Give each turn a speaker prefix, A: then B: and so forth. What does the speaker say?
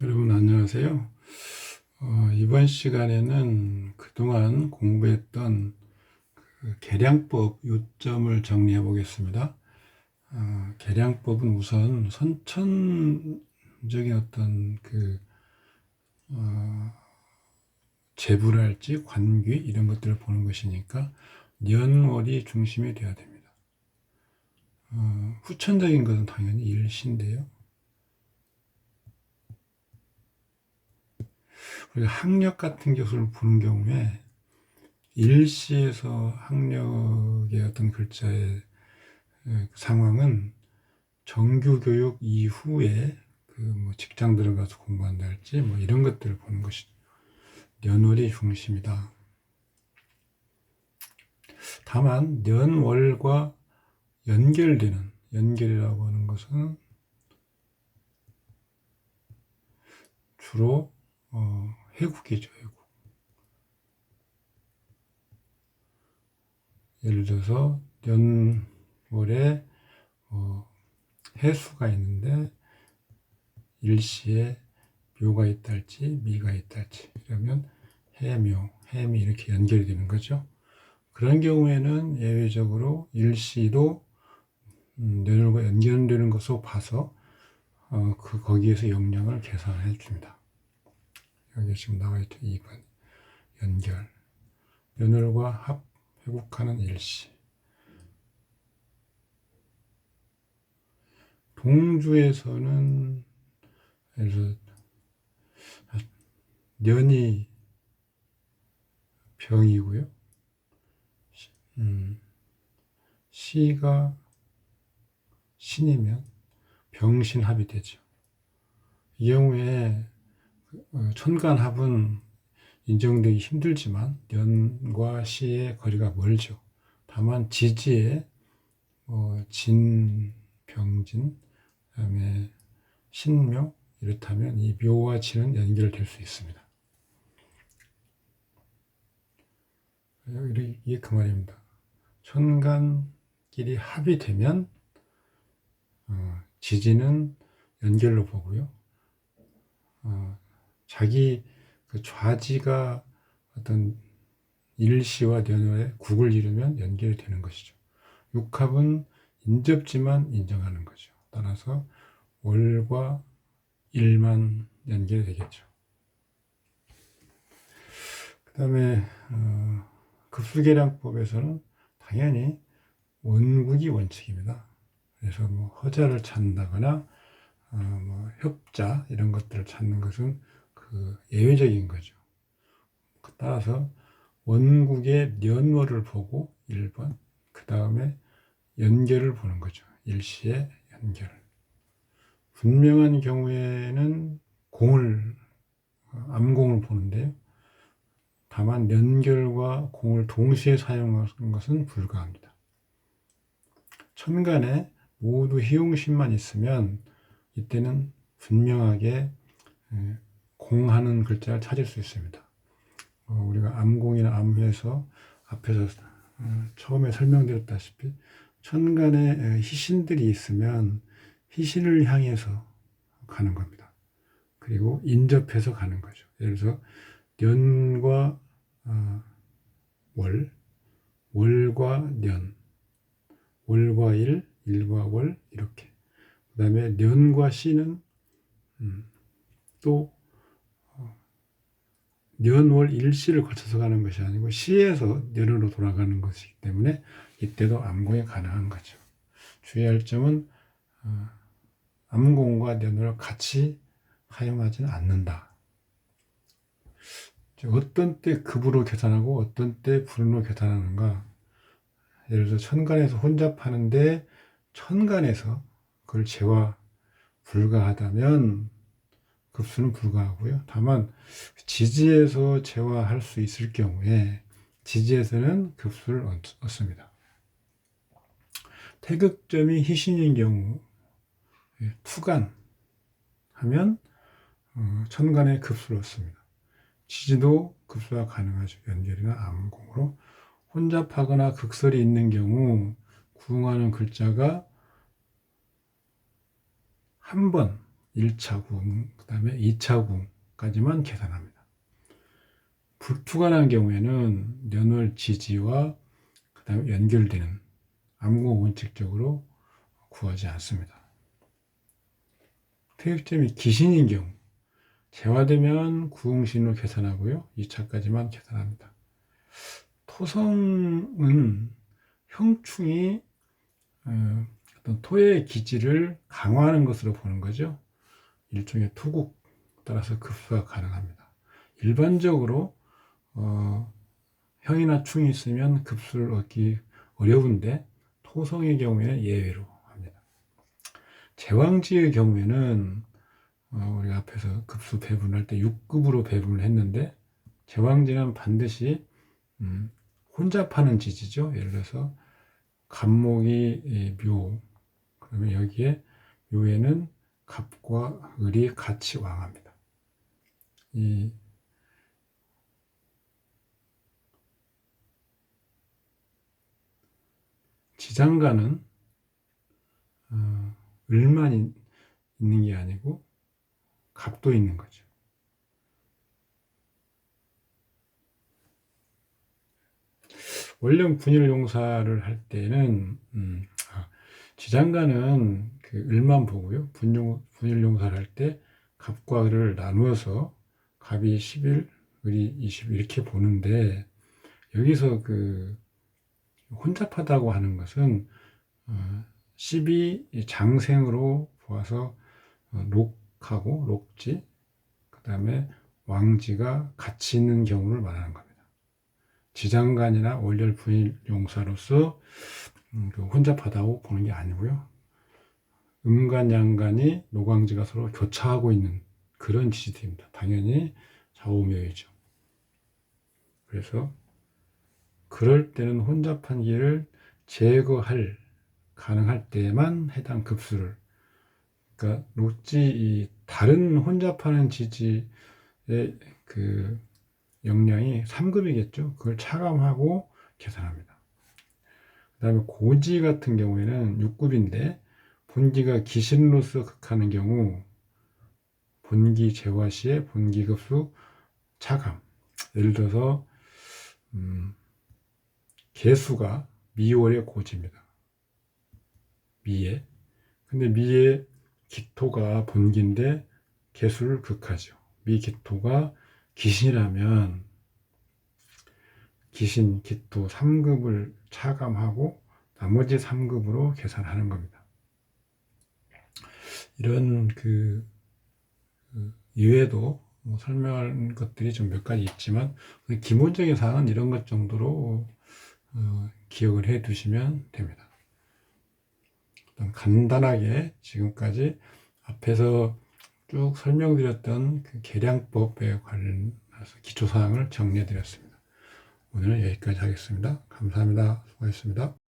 A: 여러분 안녕하세요. 이번 시간에는 그동안 공부했던 그 계량법 요점을 정리해 보겠습니다. 계량법은 우선 선천적인 어떤 재부랄지 관귀 이런 것들을 보는 것이니까 년월이 중심이 되어야 됩니다. 후천적인 것은 당연히 일시인데요. 우리가 학력 같은 것을 보는 경우에 일시에서 학력의 어떤 글자의 상황은 정규교육 이후에 뭐 직장 들어가서 공부한다 할지 뭐 이런 것들을 보는 것이 년월이 중심이다. 다만 년월과 연결되는 연결이라고 하는 것은 주로 해국이죠. 해국. 예를 들어서 년월에 해수가 있는데 일시에 묘가 있다 할지 미가 있다 할지 이러면 해묘, 해미 이렇게 연결이 되는 거죠. 그런 경우에는 예외적으로 일시도 년월과 연결되는 것으로 봐서 거기에서 영향을 계산해 줍니다. 여기 지금 나와 있죠. 2번 연결 년월과 회국하는 일시. 동주에서는 예를 들어 년이 병이고요. 시가 신이면 병신합이 되죠. 이 경우에 천간합은 인정되기 힘들지만 년과 시의 거리가 멀죠. 다만 지지에 진, 병진, 그다음에 신묘 이렇다면 이 묘와 진은 연결될 수 있습니다. 이게 그 말입니다. 천간끼리 합이 되면 지지는 연결로 보고요. 자기 그 좌지가 어떤 일시와 년월의 국을 이루면 연결이 되는 것이죠. 육합은 인접지만 인정하는 거죠. 따라서 월과 일만 연결이 되겠죠. 그 다음에 급수계량법에서는 당연히 원국이 원칙입니다. 그래서 뭐 허자를 찾는다거나 뭐 협자 이런 것들을 찾는 것은 예외적인 거죠. 따라서 원국의 년월을 보고 1번, 그 다음에 연결을 보는 거죠. 일시의 연결. 분명한 경우에는 암공을 보는데요. 다만 연결과 공을 동시에 사용하는 것은 불가합니다. 천간에 모두 희용신만 있으면 이때는 분명하게 공하는 글자를 찾을 수 있습니다. 우리가 암공이나 암회에서 앞에서 처음에 설명드렸다시피 천간에 희신들이 있으면 희신을 향해서 가는 겁니다. 그리고 인접해서 가는 거죠. 예를 들어서 년과 월, 월과 년, 월과 일, 일과 월 이렇게. 그 다음에 년과 시는 또 년월 일시를 거쳐서 가는 것이 아니고 시에서 년으로 돌아가는 것이기 때문에 이때도 암공이 가능한 거죠. 주의할 점은 암공과 년월을 같이 사용하지는 않는다. 어떤 때 급으로 계산하고 어떤 때 분으로 계산하는가. 예를 들어 천간에서 혼잡하는데 천간에서 그걸 제와 불가하다면 급수는 불가하고요. 다만 지지에서 제화할 수 있을 경우에 지지에서는 급수를 얻습니다. 태극점이 희신인 경우 투간 하면 천간에 급수를 얻습니다. 지지도 급수가 가능하죠. 연결이나 암공으로. 혼잡하거나 극설이 있는 경우 구응하는 글자가 한 번 1차 구응, 그 다음에 2차 구응까지만 계산합니다. 불투관한 경우에는 년월 지지와 그 다음에 연결되는 암구 원칙적으로 구하지 않습니다. 퇴역점이 기신인 경우 재화되면 구응신으로 계산하고요. 2차까지만 계산합니다. 토성은 형충이 어떤 토의 기질을 강화하는 것으로 보는 거죠. 일종의 투국 따라서 급수가 가능합니다. 일반적으로 형이나 충이 있으면 급수를 얻기 어려운데 토성의 경우에는 예외로 합니다. 제왕지의 경우에는 우리가 앞에서 급수 배분할 때 6급으로 배분을 했는데 제왕지는 반드시 혼잡하는 지지죠. 예를 들어서 갑목이 묘, 그러면 여기에 묘에는 갑과 을이 같이 왕합니다. 이 지장간은 을만 있는 게 아니고 갑도 있는 거죠. 원령 분일용사를 할 때는 지장간은 그 을만 보고요. 분일용사를 할 때 갑과 을을 나누어서 갑이 11, 을이 20 이렇게 보는데 여기서 그 혼잡하다고 하는 것은 10이 장생으로 보아서 록하고 록지, 그 다음에 왕지가 같이 있는 경우를 말하는 겁니다. 지장간이나 월열 분일용사로서 혼잡하다고 보는 게 아니고요. 음간, 양간이 노광지가 서로 교차하고 있는 그런 지지대입니다. 당연히 좌우묘이죠. 그래서 그럴 때는 혼잡한 기를 제거할 가능할 때만 해당 급수를, 그러니까 록지 다른 혼잡하는 지지의 그 역량이 3급이겠죠. 그걸 차감하고 계산합니다. 그 다음에 고지 같은 경우에는 6급인데 본기가 기신으로서 극하는 경우 본기 제화 시에 본기급수 차감. 예를 들어서 개수가 미월의 고지입니다. 미에. 근데 미의 기토가 본기인데 개수를 극하죠. 미 기토가 기신이라면 기신, 기토 3급을 차감하고 나머지 3급으로 계산하는 겁니다. 이런 이외에도 설명할 것들이 좀 몇 가지 있지만 기본적인 사항은 이런 것 정도로 기억을 해 두시면 됩니다. 간단하게 지금까지 앞에서 쭉 설명드렸던 그 계량법에 관련해서 기초사항을 정리해 드렸습니다. 오늘은 여기까지 하겠습니다. 감사합니다. 수고하셨습니다.